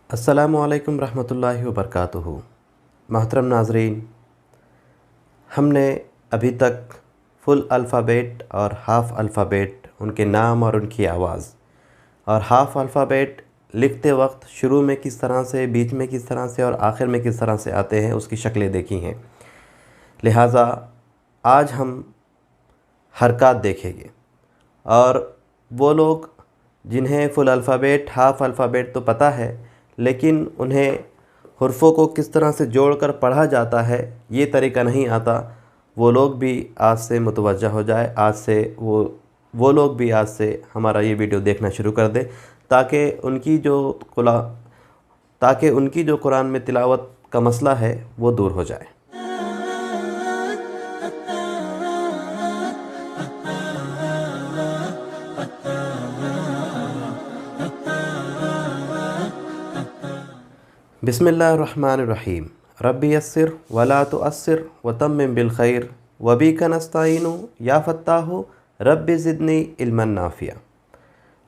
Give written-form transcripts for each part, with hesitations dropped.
अस्सलामुअलैकुम रहमतुल्लाहि व बरकातुहू। मोहतरम नाज़रीन, हमने अभी तक फुल अल्फ़ाबेट और हाफ़ अल्फ़ाबेट, उनके नाम और उनकी आवाज़, और हाफ़ अल्फ़ाबेट लिखते वक्त शुरू में किस तरह से, बीच में किस तरह से और आखिर में किस तरह से आते हैं, उसकी शक्लें देखी हैं। लिहाजा आज हम हरकत देखेंगे। और वो लोग जिन्हें फुल अल्फ़ाबेट, हाफ़ अल्फ़ाबेट तो पता है, लेकिन उन्हें हुर्फ़ों को किस तरह से जोड़कर पढ़ा जाता है ये तरीका नहीं आता, वो लोग भी आज से मुतवज्जा हो जाए। आज से वो लोग भी आज से हमारा ये वीडियो देखना शुरू कर दे, ताकि उनकी जो कुरान में तिलावत का मसला है वो दूर हो जाए। बिस्मिल्लाहिर्रहमानिर्रहीम। रब्बी यस्सिर वला तुअस्सिर वतम्मिम बिल खैर वबीका नस्तईनु या फत्ताहु रब्बी ज़िदनी इल्मन नाफ़िया।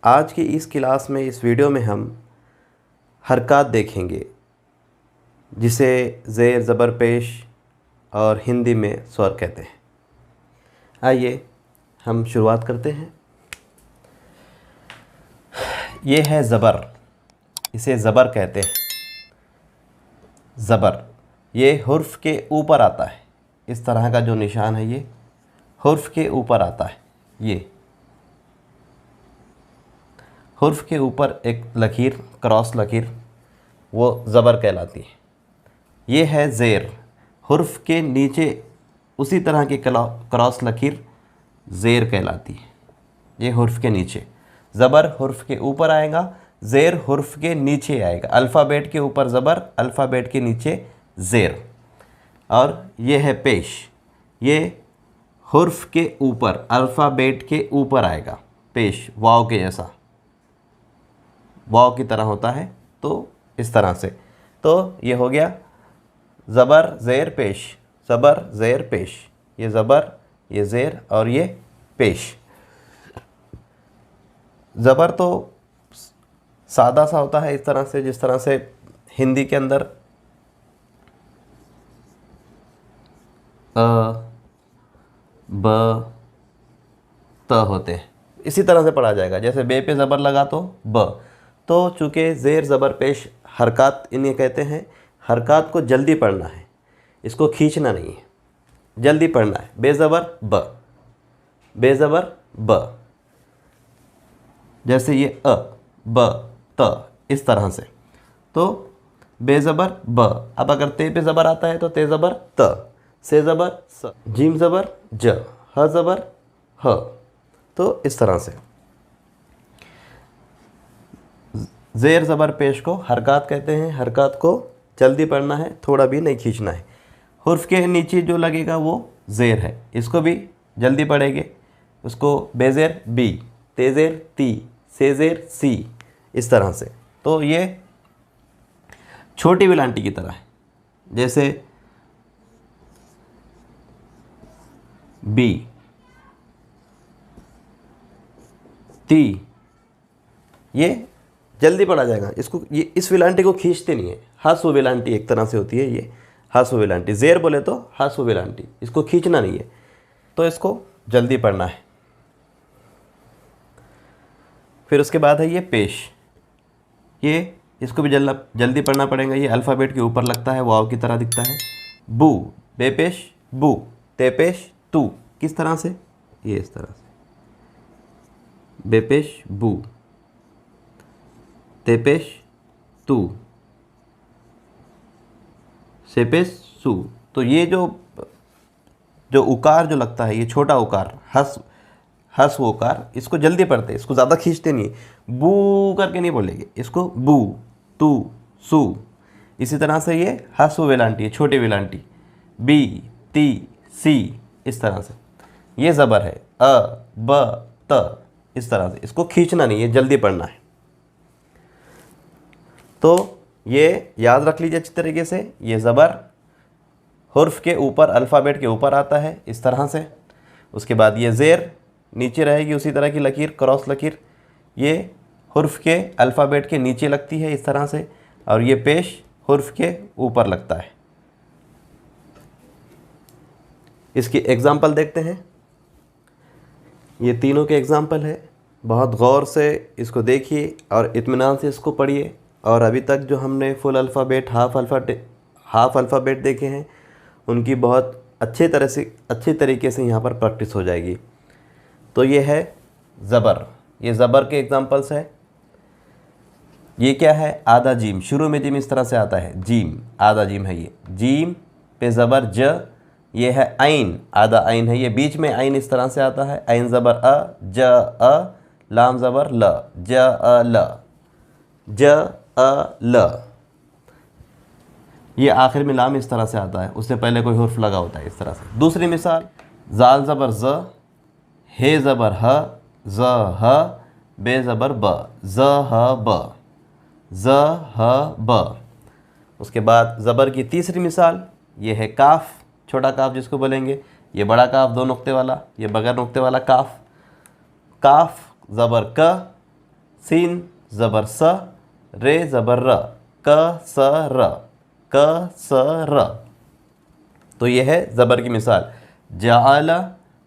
आज की इस क्लास में, इस वीडियो में हम हरकत देखेंगे, जिसे ज़ेर ज़बर पेश और हिंदी में स्वर कहते हैं। आइए हम शुरुआत करते हैं। ये है ज़बर, इसे ज़बर कहते हैं। ज़बर ये हुर्फ़ के ऊपर आता है। इस तरह का जो निशान है ये हुर्फ़ के ऊपर आता है। ये हुर्फ़ के ऊपर एक लकीर, क्रॉस लकीर, वो ज़बर कहलाती है। ये है ज़ेर, हुर्फ़ के नीचे उसी तरह की क्रॉस लकीर ज़ेर कहलाती है। ये हुर्फ़ के नीचे, ज़बर हुर्फ़ के ऊपर आएगा, ज़ेर हुर्फ़ के नीचे आएगा। अल्फ़ाबेट के ऊपर ज़बर, अल्फ़ाबेट के नीचे ज़ेर। और ये है पेश, ये हुर्फ़ के ऊपर, अल्फ़ाबेट के ऊपर आएगा। पेश वाव के जैसा, वाव की तरह होता है, तो इस तरह से। तो ये हो गया ज़बर ज़ेर पेश, ज़बर ज़ेर पेश। ये ज़बर, ये ज़ेर और ये पेश। ज़बर तो सादा सा होता है, इस तरह से, जिस तरह से हिंदी के अंदर अ, ब, त होते हैं, इसी तरह से पढ़ा जाएगा। जैसे बे पे ज़बर लगा तो ब। तो चूँकि ज़ेर ज़बर पेश हरकत इन्हें कहते हैं। हरकत को जल्दी पढ़ना है, इसको खींचना नहीं है, जल्दी पढ़ना है। बेज़बर ब, बेज़बर ब। जैसे ये अ, ब, त, इस तरह से। तो बेज़बर ब। अब अगर ते पे ज़बर आता है तो ते ज़बर त, से ज़बर स, जीम ज़बर ज, ह ज़बर ह। तो इस तरह से ज़ेर ज़बर पेश को हरकत कहते हैं। हरकत को जल्दी पढ़ना है, थोड़ा भी नहीं खींचना है। हुर्फ़ के नीचे जो लगेगा वो ज़ेर है, इसको भी जल्दी पढ़ेंगे। उसको बेज़ेर बी, तेज़ेर ती, सेज़ेर सी, इस तरह से। तो ये छोटी विलांटी की तरह है। जैसे बी, ती, ये जल्दी पढ़ा जाएगा। इसको, ये इस विलांटी को खींचते नहीं है। हासु विलांटी एक तरह से होती है ये, हासु विलांटी। ज़ेर बोले तो हासु विलांटी, इसको खींचना नहीं है, तो इसको जल्दी पढ़ना है। फिर उसके बाद है ये पेश। ये, इसको भी जल्दी पढ़ना पड़ेगा। ये अल्फ़ाबेट के ऊपर लगता है, वाव की तरह दिखता है। बू, बेपेश बू, तेपेश तू। किस तरह से? ये इस तरह से, बेपेश बू, तेपेश तू, सेपेश सू। तो ये जो उकार जो लगता है, ये छोटा उकार, हस उकार, इसको जल्दी पढ़ते, इसको ज़्यादा खींचते नहीं। बू करके नहीं बोलेंगे, इसको बू, तू, सू। इसी तरह से ये हसु वेलांटी है, छोटी वेलांटी। बी, ती, सी, इस तरह से। ये ज़बर है अ, ब, त, इस तरह से। इसको खींचना नहीं है, जल्दी पढ़ना है। तो ये याद रख लीजिए अच्छी तरीके से। ये ज़बर हुर्फ़ के ऊपर, अल्फ़ाबेट के ऊपर आता है, इस तरह से। उसके बाद ये ज़ेर नीचे रहेगी, उसी तरह की लकीर, क्रॉस लकीर। ये हुर्फ़ के, अल्फ़ाबेट के नीचे लगती है, इस तरह से। और ये पेश हुर्फ के ऊपर लगता है। इसकी एग्ज़ाम्पल देखते हैं। ये तीनों के एग्ज़ाम्पल है, बहुत गौर से इसको देखिए और इत्मीनान से इसको पढ़िए। और अभी तक जो हमने फुल अल्फ़ाबेट, हाफ़ अल्फ़ाबेट देखे हैं, उनकी बहुत अच्छे तरीके से यहाँ पर प्रैक्टिस हो जाएगी। तो ये है ज़बर, ये ज़बर के एग्ज़ाम्पल्स है। ये क्या है? आधा जीम, शुरू में जीम इस तरह से आता है, जीम, आधा जीम है ये, जीम पे ज़बर ज। ये है आइन, आधा आइन है ये, बीच में आइन इस तरह से आता है, आइन ज़बर अ, ज अ, लाम ज़बर ल, ज अ ल, ज अ ल। ये आखिर में लाम इस तरह से आता है, उससे पहले कोई हुर्फ लगा होता है इस तरह से। दूसरी मिसाल, जाल ज़बर ज़, हे ज़बर ह, ज़ ह, बे ज़बर ब, ज़ ह ब, ज़ ह ब। उसके बाद ज़बर की तीसरी मिसाल, ये है काफ, छोटा काफ जिसको बोलेंगे, ये बड़ा काफ दो नुक्ते वाला, ये बगैर नुक्ते वाला काफ। काफ ज़बर क, सीन ज़बर स, रे ज़बर र, क स र, क स र। तो ये है ज़बर की मिसाल, जअल,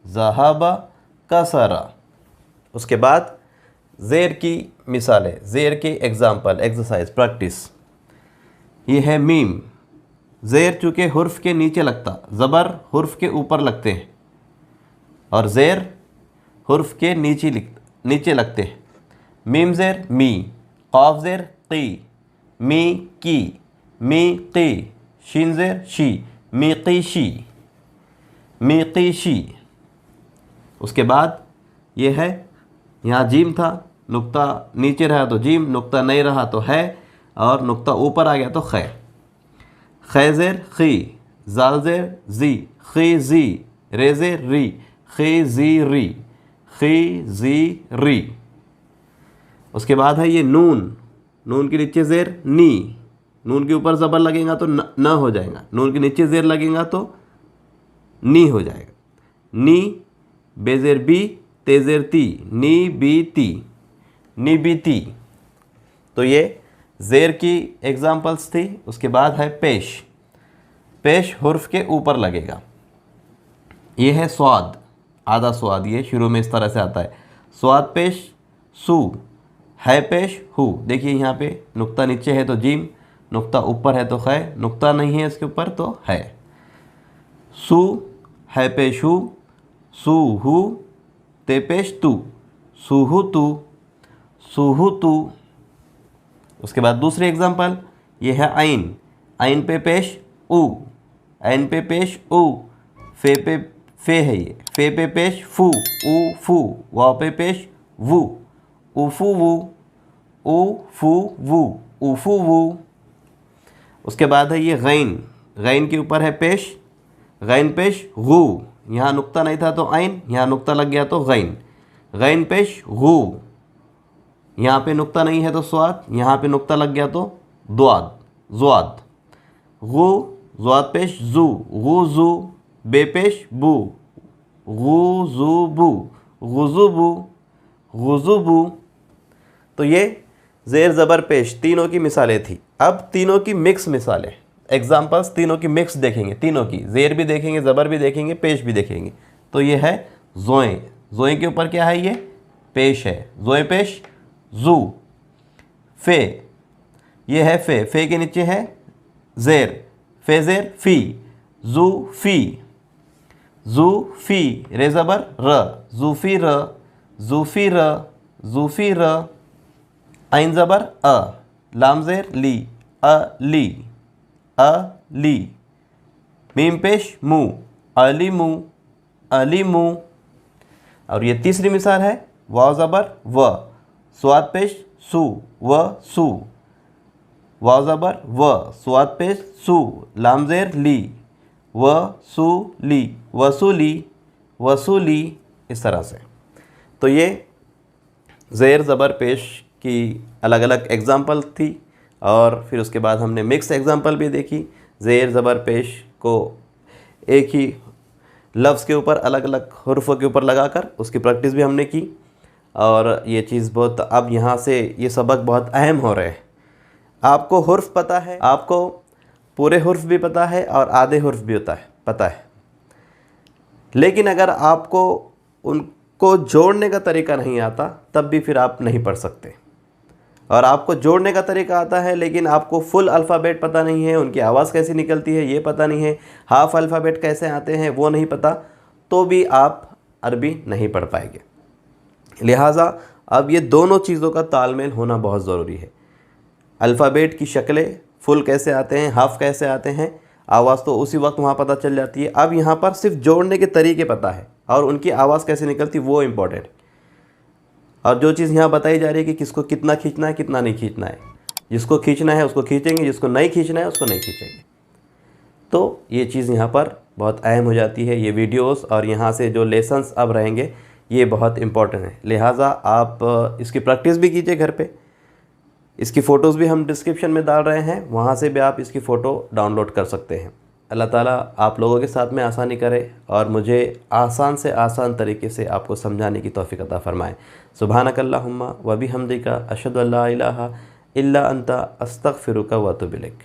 ज़हब, कसर। उसके बाद ज़ेर की मिसाल है, ज़ेर की एग्ज़ाम्पल, एक्सरसाइज, प्रैक्टिस। ये है मीम, ज़ेर चूँकि हुर्फ के नीचे लगता, ज़बर हुर्फ के ऊपर लगते हैं और ज़ेर हुर्फ के नीचे लगते हैं। मीम ज़ेर मी, क़ाफ ज़ेर क़ी, मी की, मी क़ी, शीन ज़ेर शी, मी क़ी शी, मी क़ी शी। उसके बाद ये है, यहाँ जीम था, नुक्ता नीचे रहा तो जीम, नुक्ता नहीं रहा तो है, और नुक्ता ऊपर आ गया तो खै। खै ज़ेर खी, जाल ज़ेर जी, खी जी, रे ज़ेर री, खी जी री, खी जी री। उसके बाद है ये नून, नून के नीचे ज़ेर नी, नून के ऊपर ज़बर लगेगा तो न हो जाएगा, नून के नीचे ज़ेर लगेगा तो नी हो जाएगा। नी, बेज़ेर बी, तेज़ेर ती, नी बी ती, नी बी ती। तो ये ज़ेर की एग्ज़ाम्पल्स थी। उसके बाद है पेश, पेश हुर्फ के ऊपर लगेगा। ये है स्वाद, आधा स्वाद, ये शुरू में इस तरह से आता है, स्वाद पेश सू, है पेश हु। देखिए यहाँ पे नुक्ता नीचे है तो जीम, नुक्ता ऊपर है तो खै, नुक्ता नहीं है इसके ऊपर तो है। सू, है पेश हु, सू हु, ते पेश तू, सूहु तू, सूहु तू। उसके बाद दूसरी एग्जांपल, ये है आइन, आइन पे पेश उ, आइन पे पेश उ, फे है ये, फे पे पेश फू, उ फू, वाव पे पेश वू, उफू वू, उ फू वू, उफू वू। उसके बाद है ये गैन, गैन के ऊपर है पेश, गैन पेश गू, यहाँ नुक्ता नहीं था तो आइन, यहाँ नुक्ता लग गया तो गैन, गैन पेश गू, यहाँ पे नुक्ता नहीं है तो स्वाद, यहाँ पे नुक्ता लग गया तो द्वाद, ज़्वाद। गू, ज़्वाद पेश जू, गू जू, बे पेश बू, गू जू बू, गुजुबू, गुजुबू। तो ये ज़ेर ज़बर पेश तीनों की मिसालें थी। अब तीनों की मिक्स मिसालें, एग्जाम्पल्स तीनों की मिक्स देखेंगे, तीनों की, ज़ेर भी देखेंगे, ज़बर भी देखेंगे, पेश भी देखेंगे। तो ये है ज़ोएं, ज़ोएं के ऊपर क्या है, ये पेश है, ज़ोएं पेश जू। फे, ये है फे, फे के नीचे है ज़ेर, फे ज़ेर फ़ी, जू फ़ी, जू फ़ी, रे ज़बर र, जूफ़ी र, जूफ़ी र, जूफ़ी र। आइन ज़बर अ, लाम ज़ेर ली, अ ली, अ ली। मीम पेश मू, अली मू, अली मू। और ये तीसरी मिसाल है, वाव ज़बर व, स्वाद पेश सू, व सू, वाव ज़बर व, स्वाद पेश सू, लाम ज़ेर ली, व सू ली, वसूली, वसूली। इस तरह से। तो ये ज़ेर ज़बर पेश की अलग अलग एग्ज़ाम्पल थी। और फिर उसके बाद हमने मिक्स एग्ज़ाम्पल भी देखी, ज़ेर ज़बर पेश को एक ही लफ्ज़ के ऊपर अलग अलग हुर्फ़ों के ऊपर लगाकर उसकी प्रैक्टिस भी हमने की। और ये चीज़ बहुत, अब यहाँ से ये सबक बहुत अहम हो रहे हैं। आपको हुर्फ पता है, आपको पूरे हुर्फ भी पता है और आधे हुर्फ भी पता है, लेकिन अगर आपको उनको जोड़ने का तरीका नहीं आता तब भी फिर आप नहीं पढ़ सकते। और आपको जोड़ने का तरीका आता है लेकिन आपको फुल अल्फ़ाबेट पता नहीं है, उनकी आवाज़ कैसी निकलती है ये पता नहीं है, हाफ अल्फ़ाबेट कैसे आते हैं वो नहीं पता, तो भी आप अरबी नहीं पढ़ पाएंगे। लिहाजा अब ये दोनों चीज़ों का तालमेल होना बहुत ज़रूरी है। अल्फ़ाबेट की शक्लें, फुल कैसे आते हैं, हाफ कैसे आते हैं, आवाज़ तो उसी वक्त वहाँ पता चल जाती है। अब यहाँ पर सिर्फ जोड़ने के तरीके पता है और उनकी आवाज़ कैसे निकलती वो इम्पोर्टेंट है। और जो चीज़ यहाँ बताई जा रही है कि किसको कितना खींचना है कितना नहीं खींचना है, जिसको खींचना है उसको खींचेंगे, जिसको नहीं खींचना है उसको नहीं खींचेंगे। तो ये चीज़ यहाँ पर बहुत अहम हो जाती है। ये वीडियोस और यहाँ से जो लेसन्स अब रहेंगे ये बहुत इम्पोर्टेंट है। लिहाजा आप इसकी प्रैक्टिस भी कीजिए घर पे। इसकी फ़ोटोज़ भी हम डिस्क्रिप्शन में डाल रहे हैं, वहाँ से भी आप इसकी फ़ोटो डाउनलोड कर सकते हैं। अल्लाह ताला आप लोगों के साथ में आसानी करे और मुझे आसान से आसान तरीके से आपको समझाने की तौफ़ीक़ अता फ़रमाए। सुब्हानकल्लाहुम्मा व बिहम्दिका अशहदु अल्ला इलाहा इल्ला अंता अस्तग़फिरुका व अतूबु इलैक।